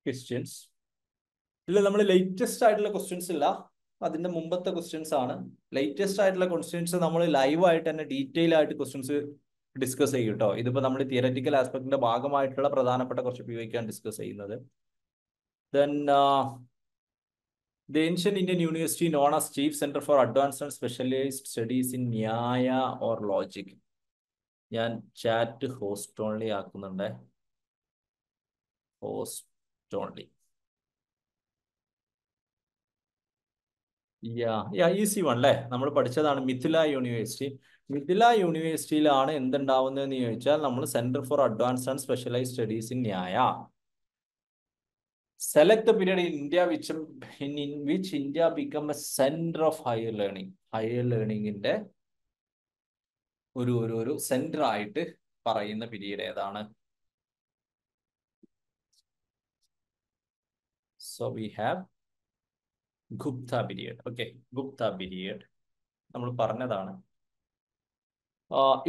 Questions. ഇല്ല, നമ്മൾ latest ആയിട്ടുള്ള ക്വസ്റ്റ്യൻസ് ഇല്ല, അതിന്റെ മുമ്പത്തെ ക്വസ്റ്റ്യൻസ് ആണ്. ലേറ്റസ്റ്റ് ആയിട്ടുള്ള ക്വസ്റ്റ്യൻസ് നമ്മൾ ലൈവ് ആയിട്ട് തന്നെ ഡീറ്റെയിൽ ആയിട്ട് ക്വസ്റ്റ്യൻസ് ഡിസ്കസ് ചെയ്യും കേട്ടോ. ഇതിപ്പോ നമ്മൾ തിയററ്റിക്കൽ ആസ്പെക്ടിന്റെ ഭാഗമായിട്ടുള്ള പ്രധാനപ്പെട്ട കുറച്ച് PYK ഡിസ്കസ് ചെയ്യുന്നത്. Then the ancient Indian university known as Chief Center for Advanced and Specialized Studies in Nyaya or Logic. ഞാൻ ചാറ്റ് ഹോസ്റ്റ് ഓൺലി ആക്കുന്നുണ്ട്. Host only. ഈസി വൺ അല്ലേ, നമ്മൾ പഠിച്ചതാണ്. മിഥില യൂണിവേഴ്സിറ്റി. മിഥില യൂണിവേഴ്സിറ്റിയിലാണ് എന്തുണ്ടാവുന്നതെന്ന് ചോദിച്ചാൽ നമ്മൾ centre for advanced and specialised studies in Nyaya. Select the period in India in which India become a center of higher learning. Higher ലേണിംഗിന്റെ ഒരു സെന്റർ ആയിട്ട് പറയുന്ന പീരീഡ് ഏതാണ്? So we have Gupta period. Okay, Gupta period. നമ്മൾ പറഞ്ഞതാണ്.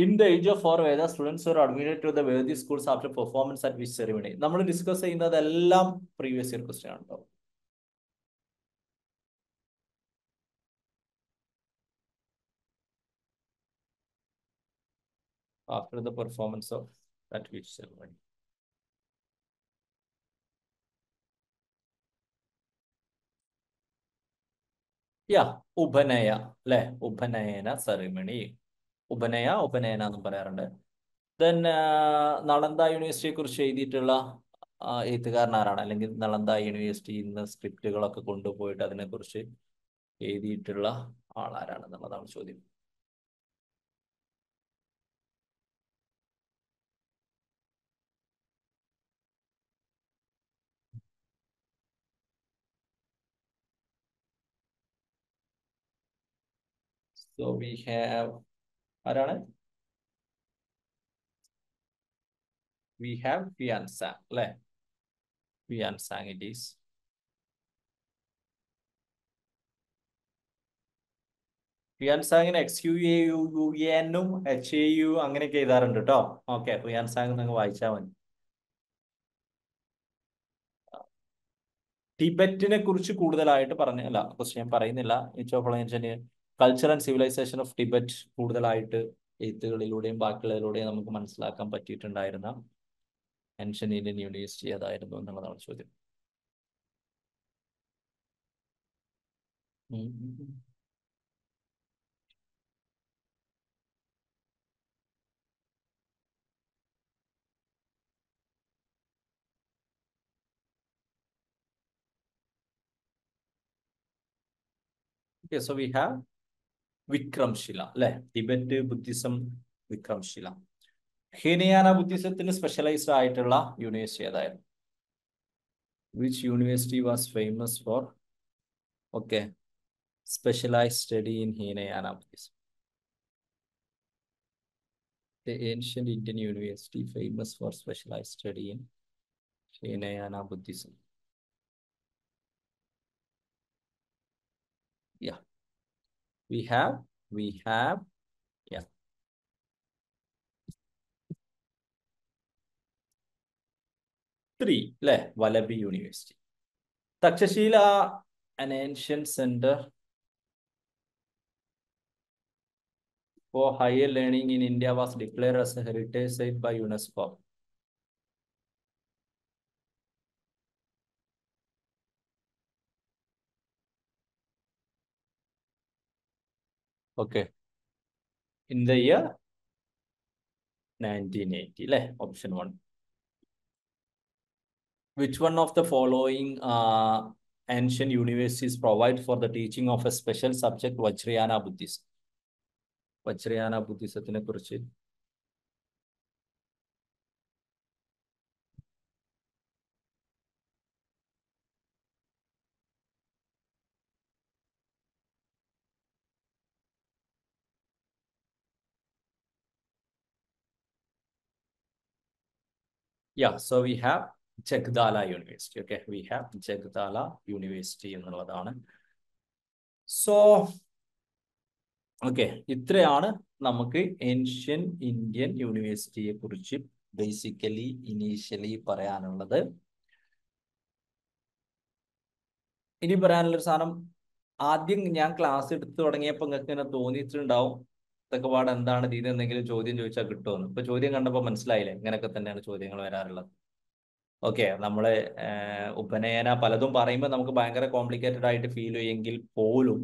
In the age of 4 Vedas, students were admitted to the Vedic schools after performance at which ceremony? നമ്മൾ discuss ചെയ്യുന്നതെല്ലാം previous year question ആണ് കേട്ടോ. After the performance of at which ceremony? ഉപനയ അല്ലെ, ഉപനയന ceremony. ഉപനയന എന്നും പറയാറുണ്ട്. Then Nalanda യൂണിവേഴ്സിറ്റിയെ കുറിച്ച് എഴുതിയിട്ടുള്ള എഴുത്തുകാരൻ ആരാണ്? അല്ലെങ്കിൽ നളന്ദ യൂണിവേഴ്സിറ്റി ഇന്ന് സ്ക്രിപ്റ്റുകളൊക്കെ കൊണ്ടുപോയിട്ട് അതിനെക്കുറിച്ച് എഴുതിയിട്ടുള്ള ആളാരാണെന്നുള്ളതാണ് ചോദ്യം. So we have ആരാണ്? We have Huyansang അല്ലെ, Huyansang it is. ഹുയാൻസാങ്ങിന് XUAUUN HAU അങ്ങനെയൊക്കെ എഴുതാറുണ്ട് കേട്ടോ. ഓക്കെ, ഹുയാൻസാങ് നിങ്ങൾ വായിച്ചാൽ മതി. ടിബറ്റിനെ കുറിച്ച് കൂടുതലായിട്ട് പറഞ്ഞല്ല, ക്വസ്റ്റ്യൻ ഞാൻ പറയുന്നില്ല. Culture and civilization of Tibet കൂടുതലായിട്ട് എഴുത്തുകളിലൂടെയും ബാക്കിയുള്ളതിലൂടെയും നമുക്ക് മനസ്സിലാക്കാൻ പറ്റിയിട്ടുണ്ടായിരുന്ന ഏൻഷ്യന്റ് ഇന്ത്യൻ യൂണിവേഴ്സിറ്റി ഏതായിരുന്നു എന്നുള്ളതാണ് ചോദ്യം. Okay, so we have Vikramshila അല്ലെ, ടിബറ്റ് ബുദ്ധിസം വിക്രംശില. ഹീനയാന ബുദ്ധിസത്തിന് സ്പെഷ്യലൈസ്ഡ് ആയിട്ടുള്ള യൂണിവേഴ്സിറ്റി ഏതായിരുന്നു? Which university was famous for specialized study in Hinayana Buddhism? The ancient Indian university famous for specialized study in Hinayana Buddhism. Yeah, we have 3 അല്ലെ, വലബി university. തക്ഷശീല an ancient center for higher learning in India was declared as a heritage site by UNESCO. Okay, in the year 1980 അല്ലെ, option 1. Which one of the following ancient universities provide for the teaching of a special subject Vajrayana Buddhism? Vajrayana Buddhismത്തിനെ കുറിച്ച് so we have Jagdala University. Okay, we have Jagdala University എന്നുള്ളതാണ്. So ഇത്രയാണ് നമുക്ക് ancient Indian യൂണിവേഴ്സിറ്റിയെ കുറിച്ച് basically initially പറയാനുള്ളത്. ഇനി പറയാനുള്ളൊരു സാധനം, ആദ്യം ഞാൻ ക്ലാസ് എടുത്തു തുടങ്ങിയപ്പോൾ നിങ്ങൾക്ക് ഇങ്ങനെ തോന്നിയിട്ടുണ്ടാവും ഇതൊക്കെ പാട് എന്താണ് ഇതിന് എന്തെങ്കിലും ചോദ്യം ചോദിച്ചാൽ കിട്ടുമെന്ന്. ഇപ്പൊ ചോദ്യം കണ്ടപ്പോൾ മനസ്സിലായില്ലേ ഇങ്ങനെയൊക്കെ തന്നെയാണ് ചോദ്യങ്ങൾ വരാറുള്ളത്. ഓക്കെ, നമ്മള് ഉപനയന പലതും പറയുമ്പോൾ നമുക്ക് ഭയങ്കര കോംപ്ലിക്കേറ്റഡ് ആയിട്ട് ഫീൽ ചെയ്യുമെങ്കിൽ പോലും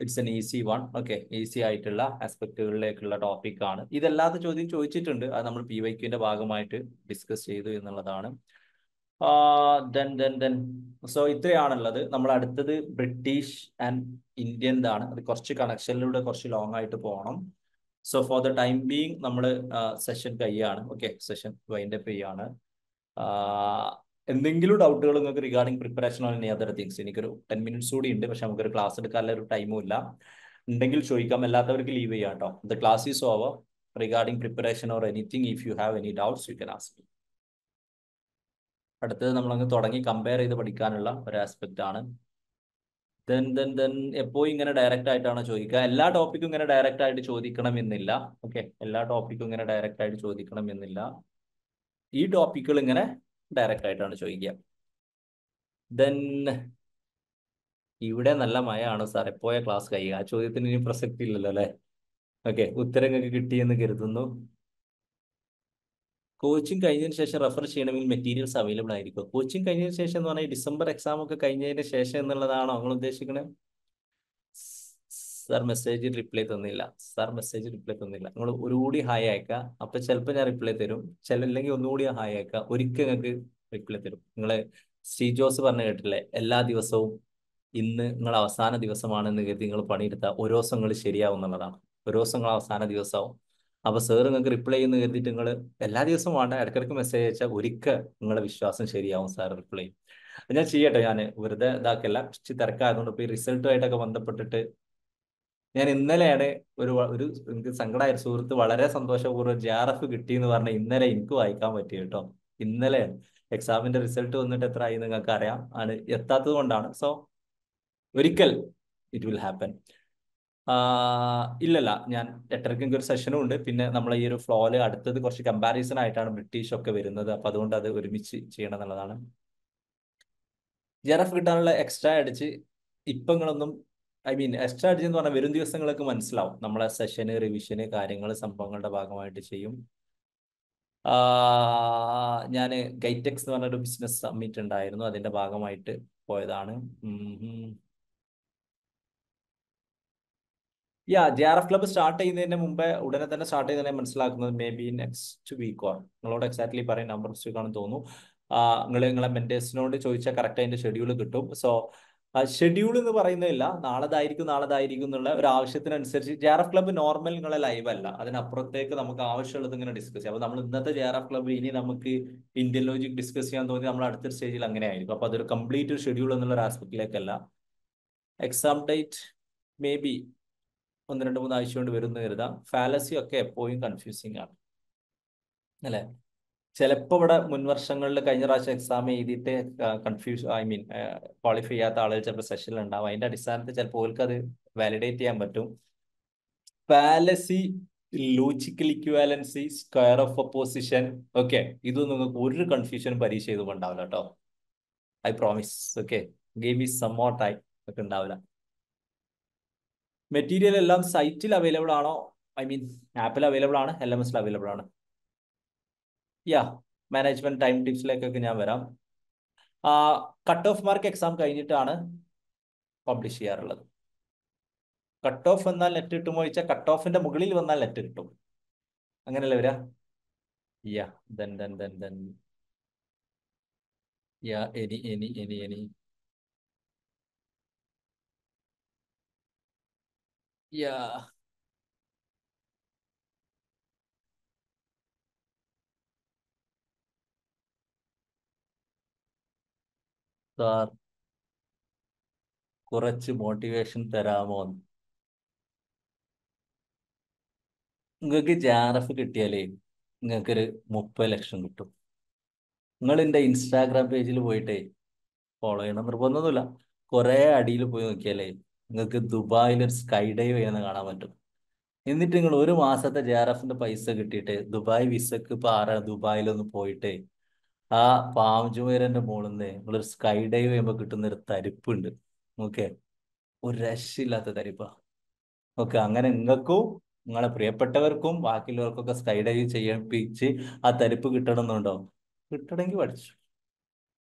it's an easy one. Okay, easy ആയിട്ടുള്ള ആസ്പെക്റ്റുകളിലേക്കുള്ള ടോപ്പിക്കാണ്. ഇതല്ലാത്ത ചോദ്യം ചോദിച്ചിട്ടുണ്ട്, അത് നമ്മൾ PYQന്റെ ഭാഗമായിട്ട് ഡിസ്കസ് ചെയ്തു എന്നുള്ളതാണ്. ദെൻ സോ ഇത്രയാണുള്ളത്. നമ്മൾ അടുത്തത് ബ്രിട്ടീഷ് ആൻഡ് ഇന്ത്യൻ ആണ്. അത് കുറച്ച് കണക്ഷനിലൂടെ കുറച്ച് ലോങ് ആയിട്ട് പോകണം. So for the time being നമ്മൾ സെഷൻ കഴിയാണ്. ഓക്കെ, സെഷൻ വൈൻഡപ്പ് ചെയ്യാണ്. എന്തെങ്കിലും ഡൗട്ടുകൾ നിങ്ങൾക്ക് regarding preparation on any other things? എനിക്കൊരു 10 minutes കൂടി ഉണ്ട്, പക്ഷെ നമുക്കൊരു ക്ലാസ് എടുക്കാനുള്ള ഒരു ടൈമും ഇല്ല. ഉണ്ടെങ്കിൽ ചോദിക്കാം, അല്ലാത്തവർക്ക് ലീവ് ചെയ്യാം കേട്ടോ. The class is over. Regarding preparation or anything, if you have any doubts you can ask me. അടുത്തത് നമ്മളങ്ങ് തുടങ്ങി കമ്പയർ ചെയ്ത് പഠിക്കാനുള്ള ഒരു ആസ്പെക്ട് ആണ്. ദെൻ എപ്പോഴും ഇങ്ങനെ ഡയറക്റ്റ് ആയിട്ടാണ് ചോദിക്കുക. എല്ലാ ടോപ്പിക്കും ഇങ്ങനെ ഡയറക്റ്റ് ആയിട്ട് ചോദിക്കണം എന്നില്ല. ഓക്കെ, എല്ലാ ടോപ്പിക്കും ഇങ്ങനെ ഡയറക്റ്റ് ആയിട്ട് ചോദിക്കണം എന്നില്ല. ഈ ടോപ്പിക്കുകൾ ഇങ്ങനെ ഡയറക്റ്റ് ആയിട്ടാണ് ചോദിക്കുക. ദെൻ ഇവിടെ നല്ല മഴയാണ് സാർ, എപ്പോഴാ ക്ലാസ് കഴിയുക? ആ ചോദ്യത്തിന് ഇനി പ്രസക്തി ഇല്ലല്ലോ അല്ലെ? ഓക്കെ, ഉത്തരങ്ങൾക്ക് കിട്ടിയെന്ന് കരുതുന്നു. കോച്ചിങ് കഴിഞ്ഞതിന് ശേഷം റെഫർ ചെയ്യണമെങ്കിൽ മെറ്റീരിയൽസ് അവൈലബിൾ ആയിരിക്കും. കോച്ചിങ് കഴിഞ്ഞതിന് ശേഷം എന്ന് പറഞ്ഞാൽ ഡിസംബർ എക്സാം ഒക്കെ കഴിഞ്ഞതിന് ശേഷം എന്നുള്ളതാണോ നിങ്ങൾ ഉദ്ദേശിക്കുന്നത്? സാർ മെസ്സേജ് റിപ്ലൈ തന്നില്ല. സാർ മെസ്സേജ് റിപ്ലൈ തന്നില്ല. നിങ്ങൾ ഒന്നുകൂടി ഹായ് അയക്കുക, അപ്പൊ ചിലപ്പോൾ ഞാൻ റിപ്ലൈ തരും. അല്ലെങ്കിൽ ഒന്നുകൂടി ഹായ് അയക്കുക, ഒരിക്കൽ നിങ്ങൾക്ക് റിപ്ലൈ തരും. നിങ്ങൾ സ്റ്റീവ് ജോസ് പറഞ്ഞു കേട്ടില്ലേ, എല്ലാ ദിവസവും ഇന്ന് നിങ്ങൾ അവസാന ദിവസമാണെന്ന് കരുതി നിങ്ങൾ പണിയെടുത്താൽ ഓരോ ദിവസം നിങ്ങൾ ശരിയാവും എന്നുള്ളതാണ്. ഓരോ ദിവസം നിങ്ങൾ അവസാന ദിവസമാവും. അപ്പൊ സാർ നിങ്ങൾക്ക് റിപ്ലൈ ചെയ്യുന്ന കരുതിയിട്ട് നിങ്ങൾ എല്ലാ ദിവസവും വേണ്ട, ഇടയ്ക്കിടയ്ക്ക് മെസ്സേജ് അയച്ചാൽ ഒരിക്കൽ നിങ്ങളുടെ വിശ്വാസം ശരിയാവും, സാർ റിപ്ലൈ ചെയ്യും. ഞാൻ ചെയ്യട്ടെ, ഞാൻ വെറുതെ ഇതാക്കല്ല, കുറച്ച് തിരക്കായതുകൊണ്ട് ഇപ്പൊ ഈ റിസൾട്ടുമായിട്ടൊക്കെ ബന്ധപ്പെട്ടിട്ട് ഞാൻ ഇന്നലെയാണ് ഒരു എനിക്ക് സങ്കടമായ സുഹൃത്ത് വളരെ സന്തോഷപൂർവ്വം JRF കിട്ടി എന്ന് പറഞ്ഞ ഇന്നലെ എനിക്ക് വായിക്കാൻ പറ്റി കേട്ടോ. ഇന്നലെയാണ് എക്സാമിന്റെ റിസൾട്ട് വന്നിട്ട് എത്ര ആയി നിങ്ങൾക്ക് അറിയാം, ആണ് എത്താത്തത് കൊണ്ടാണ്. സോ ഒരിക്കൽ ഇറ്റ് വിൽ ഹാപ്പൻ. ഇല്ലല്ല, ഞാൻ 8:30 ഒരു സെഷനും ഉണ്ട്. പിന്നെ നമ്മൾ ഈ ഒരു ഫ്ലോയില് അടുത്തത് കുറച്ച് കമ്പാരിസൺ ആയിട്ടാണ് ബ്രിട്ടീഷ് ഒക്കെ വരുന്നത്. അപ്പൊ അതുകൊണ്ട് അത് ഒരുമിച്ച് ചെയ്യണം എന്നുള്ളതാണ്. JRF കിട്ടാനുള്ള എക്സ്ട്രാ അടിച്ച് ഇപ്പൊ നിങ്ങളൊന്നും, ഐ മീൻ എക്സ്ട്രാ അടിച്ച് എന്ന് പറഞ്ഞാൽ വരും ദിവസങ്ങൾക്ക് മനസ്സിലാവും. നമ്മളെ സെഷന് റിവിഷന് കാര്യങ്ങൾ സംഭവങ്ങളുടെ ഭാഗമായിട്ട് ചെയ്യും. ഞാൻ ഗൈറ്റെക്സ് എന്ന് പറഞ്ഞൊരു ബിസിനസ് സമ്മിറ്റ് ഉണ്ടായിരുന്നു, അതിന്റെ ഭാഗമായിട്ട് പോയതാണ്. JRF ക്ലബ്ബ് സ്റ്റാർട്ട് ചെയ്യുന്നതിന് മുമ്പേ ഉടനെ തന്നെ സ്റ്റാർട്ട് ചെയ്യുന്നതിനെ മനസ്സിലാക്കുന്നത് മേ ബി നെക്സ്റ്റ് വീക്കോ. നിങ്ങളോട് എക്സാക്ട്ലി പറയാൻ നമ്പർ മിസ്റ്റേക്ക് ആണെന്ന് തോന്നുന്നു. നിങ്ങളെ മെന്റേഴ്സിനോട് ചോദിച്ചാൽ കറക്റ്റ് അതിന്റെ ഷെഡ്യൂൾ കിട്ടും. സോ ഷെഡ്യൂൾ എന്ന് പറയുന്നില്ല, നാളെതായിരിക്കും എന്നുള്ള ഒരു ആവശ്യത്തിനനുസരിച്ച് JRF ക്ലബ്ബ് നോർമൽ നിങ്ങളെ ലൈവ് അല്ല, അതിനപ്പുറത്തേക്ക് നമുക്ക് ആവശ്യമുള്ളത് ഇങ്ങനെ ഡിസ്കസ് ചെയ്യാം. അപ്പൊ നമ്മൾ ഇന്നത്തെ JRF ക്ലബ്ബ് ഇനി നമുക്ക് ഇന്ത്യൻ ലോജിക് ഡിസ്കസ് ചെയ്യാൻ തോന്നി നമ്മൾ അടുത്തൊരു സ്റ്റേജിൽ അങ്ങനെ ആയിരിക്കും. അപ്പൊ അതൊരു കംപ്ലീറ്റ് ഒരു ഷെഡ്യൂൾ എന്നുള്ള ഒരു ആസ്പെക്റ്റിലേക്കല്ല. എക്സാം ഡേറ്റ് മേ ബി 1-2-3 ആഴ്ച കൊണ്ട് വരുന്ന കരുതാം. ഫാലസി ഒക്കെ എപ്പോഴും കൺഫ്യൂസിങ് ആണ് അല്ലെ? ചിലപ്പോൾ ഇവിടെ മുൻ വർഷങ്ങളിൽ കഴിഞ്ഞ പ്രാവശ്യം എക്സാം എഴുതിയിട്ട് ക്വാളിഫൈ ചെയ്യാത്ത ആളുകൾ ചിലപ്പോൾ സെഷനിൽ ഉണ്ടാവും. അതിന്റെ അടിസ്ഥാനത്തിൽ ചിലപ്പോൾ ഓർക്ക് അത് വാലിഡേറ്റ് ചെയ്യാൻ പറ്റും. Fallacy, logical equivalency, square of opposition, okay, ഇതൊന്നും നിങ്ങൾക്ക് ഒരു കൺഫ്യൂഷനും പരീക്ഷ ചെയ്തുകൊണ്ട് ഉണ്ടാവില്ല കേട്ടോ. I promise. Okay, give me some more time. ഒക്കെ ഉണ്ടാവില്ല. മെറ്റീരിയൽ എല്ലാം സൈറ്റിൽ അവൈലബിൾ ആണോ? ഐ മീൻ ആപ്പിൽ അവൈലബിൾ ആണ്, LMS അവൈലബിൾ ആണ്. മാനേജ്മെന്റ് ടൈം ടിപ്സിലേക്കൊക്കെ ഞാൻ വരാം. കട്ട് ഓഫ് മാർക്ക് എക്സാം കഴിഞ്ഞിട്ടാണ് പബ്ലിഷ് ചെയ്യാറുള്ളത്. കട്ട് ഓഫ് വന്നാൽ നെറ്റ് കിട്ടുമോ ചോദിച്ചാൽ കട്ട് ഓഫിന്റെ മുകളിൽ വന്നാൽ നെറ്റ് കിട്ടും, അങ്ങനെയല്ലേ വരാ? ദെൻ എനി സാർ കുറച്ച് മോട്ടിവേഷൻ തരാമോ? നിങ്ങൾക്ക് JRF കിട്ടിയാലേ നിങ്ങൾക്കൊരു 30 ലക്ഷം കിട്ടും. നിങ്ങൾ എൻ്റെ ഇൻസ്റ്റാഗ്രാം പേജിൽ പോയിട്ടേ ഫോളോ ചെയ്യണം നിർബന്ധമൊന്നുമില്ല. കുറെ അടിയിൽ പോയി നോക്കിയാലേ നിങ്ങൾക്ക് ദുബായിൽ ഒരു സ്കൈ ഡൈവ് ചെയ്യുന്ന കാണാൻ പറ്റും. എന്നിട്ട് നിങ്ങൾ ഒരു മാസത്തെ JRFന്റെ പൈസ കിട്ടിയിട്ട് ദുബായ് വിസക്ക് ഇപ്പൊ ദുബായിലൊന്ന് പോയിട്ട് ആ പാംചുമേരന്റെ മുകളിൽ നിന്ന് നിങ്ങളൊരു സ്കൈ ഡൈവ് ചെയ്യുമ്പോൾ കിട്ടുന്ന ഒരു തരിപ്പുണ്ട്. ഓക്കെ, ഒരു രക്ഷയില്ലാത്ത തരിപ്പാ. ഓക്കെ, അങ്ങനെ നിങ്ങൾക്കും നിങ്ങളെ പ്രിയപ്പെട്ടവർക്കും ബാക്കിയുള്ളവർക്കൊക്കെ സ്കൈ ഡൈവ് ചെയ്യിപ്പിച്ച് ആ തരിപ്പ് കിട്ടണമെന്നുണ്ടോ? കിട്ടണമെങ്കിൽ പഠിച്ചു.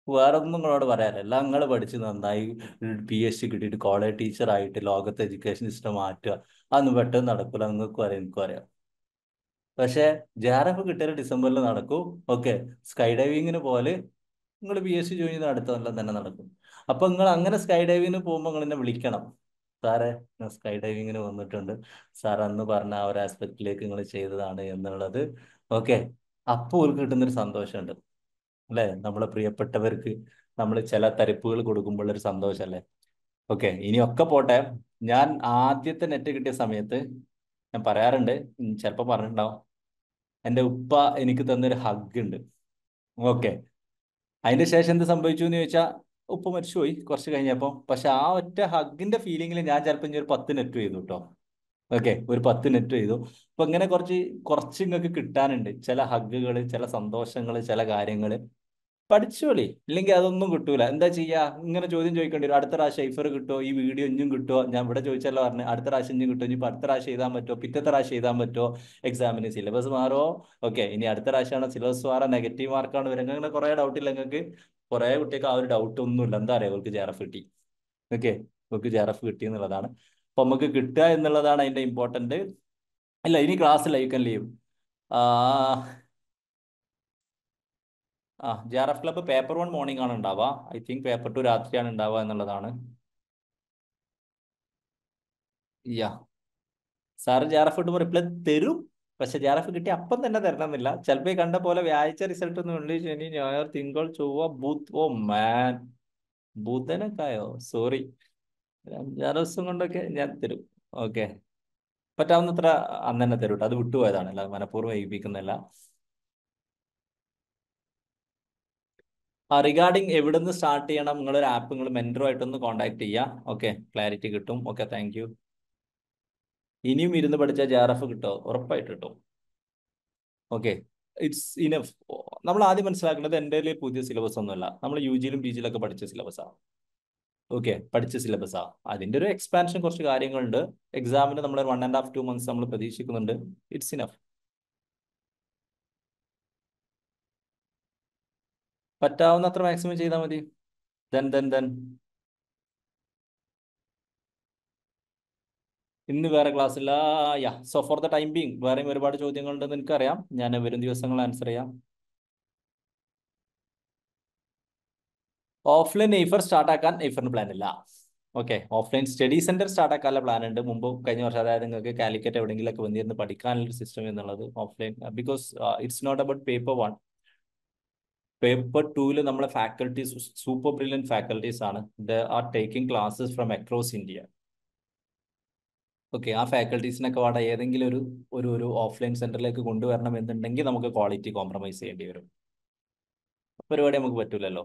വേറെ ഒന്നും നിങ്ങളോട് പറയാനില്ല. എല്ലാം നിങ്ങൾ പഠിച്ച് നന്നായി PhD കിട്ടിയിട്ട് കോളേജ് ടീച്ചറായിട്ട് ലോകത്തെ എഡ്യൂക്കേഷൻ സിസ്റ്റം മാറ്റുക, അതൊന്നും പെട്ടെന്ന് നടക്കില്ല. നിങ്ങൾക്കും അറിയാം, എനിക്കും അറിയാം. പക്ഷേ JRF കിട്ടിയാൽ ഡിസംബറിൽ നടക്കും. ഓക്കെ, സ്കൈ ഡൈവിങ്ങിന് പോലെ നിങ്ങൾ PhD ജോയിൻ ചെയ്ത് അടുത്ത കൊല്ലം തന്നെ നടക്കും. അപ്പൊ നിങ്ങൾ അങ്ങനെ സ്കൈ ഡൈവിങ്ങിന് പോകുമ്പോൾ നിങ്ങൾ എന്നെ വിളിക്കണം. സാറേ, ഞാൻ സ്കൈ ഡൈവിങ്ങിന് വന്നിട്ടുണ്ട്, സാർ അന്ന് പറഞ്ഞ ആ ഒരു ആസ്പെക്റ്റിലേക്ക് നിങ്ങൾ ചെയ്തതാണ് എന്നുള്ളത്. ഓക്കെ, അപ്പോൾ അവർക്ക് കിട്ടുന്നൊരു സന്തോഷമുണ്ട് അല്ലേ? നമ്മളെ പ്രിയപ്പെട്ടവർക്ക് നമ്മൾ ചില തരിപ്പുകൾ കൊടുക്കുമ്പോൾ ഒരു സന്തോഷമല്ലേ? ഓക്കെ, ഇനിയൊക്കെ പോട്ടെ. ഞാൻ ആദ്യത്തെ നെറ്റ് കിട്ടിയ സമയത്ത് ഞാൻ പറയാറുണ്ട്, ചിലപ്പോൾ പറഞ്ഞിട്ടുണ്ടാവും, എൻ്റെ ഉപ്പ എനിക്ക് തന്നൊരു ഹഗ് ഉണ്ട്. ഓക്കെ, അതിന്റെ ശേഷം എന്ത് സംഭവിച്ചു എന്ന് ചോദിച്ചാൽ ഉപ്പ മരിച്ചുപോയി കുറച്ച് കഴിഞ്ഞപ്പോൾ. പക്ഷെ ആ ഒറ്റ ഹഗിന്റെ ഫീലിംഗിൽ ഞാൻ ചിലപ്പോൾ ഇനി ഒരു 10 നെറ്റ് ചെയ്തു കേട്ടോ. ഓക്കെ, ഒരു 10 നെറ്റ് ചെയ്തു. അപ്പൊ ഇങ്ങനെ കുറച്ച് കുറച്ച് നിങ്ങൾക്ക് കിട്ടാനുണ്ട്, ചില ഹഗ്ഗുകൾ, ചില സന്തോഷങ്ങൾ, ചില കാര്യങ്ങൾ. പഠിച്ചോളി, ഇല്ലെങ്കിൽ അതൊന്നും കിട്ടൂല. എന്താ ചെയ്യാ? ഇങ്ങനെ ചോദ്യം ചോദിക്കേണ്ടി വരും. അടുത്ത പ്രാവശ്യം ഷൈഫർ കിട്ടുമോ, ഈ വീഡിയോ ഇഞ്ഞും കിട്ടുമോ? ഞാൻ ഇവിടെ ചോദിച്ചല്ലോ പറഞ്ഞു, അടുത്ത പ്രാവശ്യം ഇഞ്ഞും കിട്ടുമോ? ഇനി അടുത്ത പ്രാവശ്യം എഴുതാൻ പറ്റുമോ? പിറ്റത്തെ പ്രാവശ്യം എഴുതാൻ പറ്റുമോ? എക്സാമിന് സിലബസ് മാറോ? ഓക്കെ, ഇനി അടുത്ത പ്രാവശ്യമാണ് സിലബസ് മാറാ, നെഗറ്റീവ് മാർക്കാണ് വരുന്നത്. അങ്ങനെ കുറെ ഡൗട്ടില്ല നിങ്ങൾക്ക്. കുറെ കുട്ടികൾക്ക് ആ ഒരു ഡൗട്ട് ഒന്നുമില്ല. എന്താ അറിയാം, അവർക്ക് JRF കിട്ടി. ഓക്കെ, അവർക്ക് JRF കിട്ടി എന്നുള്ളതാണ്. അപ്പൊ നമുക്ക് കിട്ടുക എന്നുള്ളതാണ് അതിന്റെ ഇമ്പോർട്ടന്റ്. ഇല്ല, ഇനി ക്ലാസ്സില്ല, യു കൻ ലീവ്. ആ JRF ക്ലബ്ബ് പേപ്പർ 1 മോർണിംഗ് ആണ് ഉണ്ടാവുക. ഐ തിങ്ക് പേപ്പർ 2 രാത്രിയാണ് ഉണ്ടാവുക എന്നുള്ളതാണ്. യാ, സാറ് JRF കിട്ടുമ്പോൾ റിപ്ലൈ തരും. പക്ഷെ JRF കിട്ടി അപ്പം തന്നെ തരണമെന്നില്ല. ചിലപ്പോൾ ഈ കണ്ട പോലെ വ്യാഴ്ച റിസൾട്ട് ഒന്നും വെള്ളി ശനി ഞായർ തിങ്കൾ ചൊവ്വ ബുധ്, ഓ മാൻ, ബുധനൊക്കെ ആയോ? സോറി, 5-6 ദിവസം കൊണ്ടൊക്കെ ഞാൻ തരും. ഓക്കെ, പറ്റാവുന്നത്ര അന്ന് തന്നെ തരും കേട്ടോ. അത് വിട്ടുപോയതാണ്, അല്ല മനഃപൂർവ്വം ഏൽപ്പിക്കുന്നില്ല. റിഗാർഡിങ് എവിടുന്ന് സ്റ്റാർട്ട് ചെയ്യണം, നിങ്ങളൊരു ആപ്പ് നിങ്ങൾ മെൻറ്ററുമായിട്ടൊന്ന് കോൺടാക്ട് ചെയ്യുക. ഓക്കെ, ക്ലാരിറ്റി കിട്ടും. Okay, thank U. ഇനിയും ഇരുന്ന് പഠിച്ചാൽ JRF കിട്ടോ? ഉറപ്പായിട്ട് കിട്ടും. Okay, it's enough. നമ്മൾ ആദ്യം മനസ്സിലാക്കേണ്ടത് എൻ്റെ പുതിയ സിലബസ് ഒന്നുമല്ല, നമ്മൾ UG-യിലും PG-യിലൊക്കെ പഠിച്ച സിലബസാണ്. ഓക്കെ, പഠിച്ച സിലബസാ. അതിന്റെ ഒരു എക്സ്പാൻഷൻ, കുറച്ച് കാര്യങ്ങളുണ്ട്. എക്സാമിന് നമ്മൾ 1.5-2 months നമ്മൾ പ്രതീക്ഷിക്കുന്നുണ്ട്. It's enough. പറ്റാവുന്നത്ര മാക്സിമം ചെയ്താൽ മതി. ദെൻ ഇന്ന് വേറെ ക്ലാസ് ഇല്ല. Yeah, so for the time being വേറെയും ഒരുപാട് ചോദ്യങ്ങളുണ്ടെന്ന് എനിക്കറിയാം. ഞാൻ വരും ദിവസങ്ങൾ ആൻസർ ചെയ്യാം. ഓഫ്ലൈൻ നെയ്ഫർ സ്റ്റാർട്ട് ആക്കാൻ നെയ്ഫറിന് പ്ലാൻ ഇല്ല. Okay, offline study centre start ആക്കാനുള്ള പ്ലാൻ ഉണ്ട്. മുമ്പ് കഴിഞ്ഞ വർഷം, അതായത് നിങ്ങൾക്ക് കാലിക്കറ്റ് എവിടെയെങ്കിലൊക്കെ വന്നിരുന്ന് പഠിക്കാനുള്ള സിസ്റ്റം എന്നുള്ളത് offline. Because it's not about paper 1. Paper 2-ൽ നമ്മളെ ഫാക്കൽറ്റീസ് സൂപ്പർ ബ്രില്യൻ ഫാക്കൽറ്റീസ് ആണ്. They are taking classes from across India. Okay, ആ ഫാക്കൽറ്റീസിനൊക്കെ വേണ്ട ഏതെങ്കിലും ഒരു ഓഫ്ലൈൻ സെന്ററിലേക്ക് കൊണ്ടുവരണം എന്നുണ്ടെങ്കിൽ നമുക്ക് ക്വാളിറ്റി കോംപ്രമൈസ് ചെയ്യേണ്ടി വരും. പരിപാടി നമുക്ക് പറ്റൂലല്ലോ.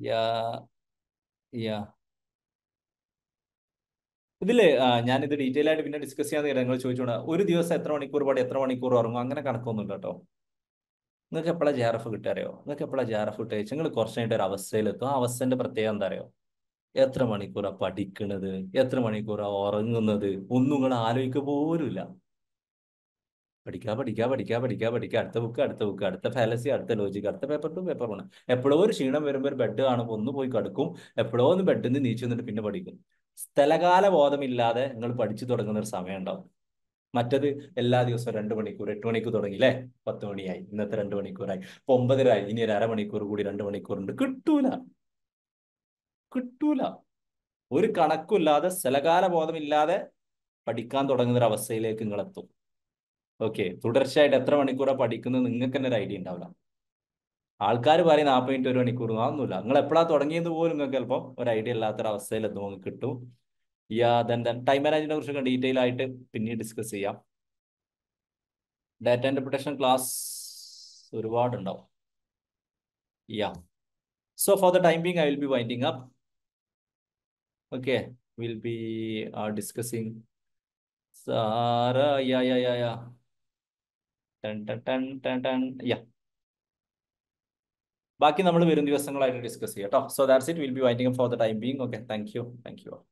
യാ യാ ഇതില് ഞാനിത് ഡീറ്റെയിൽ ആയിട്ട് പിന്നെ ഡിസ്കസ് ചെയ്യാൻ നിങ്ങൾ ചോദിച്ചോണ്ട്, ഒരു ദിവസം എത്ര മണിക്കൂർ പാടി എത്ര മണിക്കൂർ ഉറങ്ങും, അങ്ങനെ കണക്കൊന്നും കേട്ടോ. നിങ്ങൾക്ക് എപ്പോഴാണ് JRF കിട്ടാറിയോ? നിങ്ങൾക്ക് എപ്പോഴാണ് JRF കിട്ടുക? നിങ്ങൾ കുറച്ചായിട്ട് ഒരു അവസ്ഥയിലെത്തും. ആ അവസ്ഥന്റെ പ്രത്യേകത എന്താ അറിയോ? എത്ര മണിക്കൂറാ പഠിക്കണത്, എത്ര മണിക്കൂറാ ഉറങ്ങുന്നത്, ഒന്നും നിങ്ങൾ ആലോചിക്കുക പോലുമില്ല. പഠിക്കുക പഠിക്കുക പഠിക്കുക പഠിക്കുക പഠിക്കുക, അടുത്ത ബുക്ക് അടുത്ത ബുക്ക്, അടുത്ത ഫാലസി, അടുത്ത ലോജിക്ക്, അടുത്ത പേപ്പർ 2 പേപ്പർ 1. എപ്പോഴോ ഒരു ക്ഷീണം വരുമ്പോൾ ഒരു ബെഡ് കാണുമ്പോൾ ഒന്ന് പോയി കിടക്കും. എപ്പോഴോ ഒന്ന് ബെഡിൽ നിന്ന് നീച്ചു വന്നിട്ട് പിന്നെ പഠിക്കും. സ്ഥലകാല ബോധമില്ലാതെ നിങ്ങൾ പഠിച്ചു തുടങ്ങുന്ന ഒരു സമയം ഉണ്ടാവും. മറ്റത് എല്ലാ ദിവസവും 2 മണിക്കൂർ, 8 മണിക്ക് തുടങ്ങി അല്ലേ, 10 മണിയായി, ഇന്നത്തെ 2 മണിക്കൂറായി, ഇപ്പൊ 9:30 ഇനി ഒരു അരമണിക്കൂർ കൂടി, 2 മണിക്കൂറുണ്ട്. കിട്ടൂല, കിട്ടൂല. ഒരു കണക്കുമില്ലാതെ സ്ഥലകാല ബോധമില്ലാതെ പഠിക്കാൻ തുടങ്ങുന്ന ഒരു അവസ്ഥയിലേക്ക് നിങ്ങൾ എത്തും. ഓക്കെ, തുടർച്ചയായിട്ട് എത്ര മണിക്കൂറാണ് പഠിക്കുന്നത് നിങ്ങൾക്ക് തന്നെ ഒരു ഐഡിയ ഉണ്ടാവില്ല. ആൾക്കാർ പറയും 40 മിനിറ്റ് 1 മണിക്കൂർ, അതൊന്നുമില്ല. നിങ്ങൾ എപ്പോഴാണ് തുടങ്ങിയത് പോലും നിങ്ങൾക്ക് ചിലപ്പോൾ ഒരു ഐഡിയ ഇല്ലാത്തൊരു അവസ്ഥയിൽ എത്തുമ്പോൾ നിങ്ങൾക്ക് കിട്ടും. ടൈം മാനേജ്മെന്റിനെ കുറിച്ചൊക്കെ ഡീറ്റെയിൽ ആയിട്ട് പിന്നീട് ഡിസ്കസ് ചെയ്യാം. ഡാറ്റ ഇന്റർപ്രിട്ടേഷൻ ക്ലാസ് ഒരുപാടുണ്ടാവും. Yeah, so for the time being I will be winding up. Okay, will be discussing sir. Yeah yeah yeah yeah yeah, ബാക്കി നമ്മൾ വരും ദിവസങ്ങളായിട്ട് ഡിസ്കസ് ചെയ്യാം കേട്ടോ. So that's it, will be winding for the time being. Okay, thank U.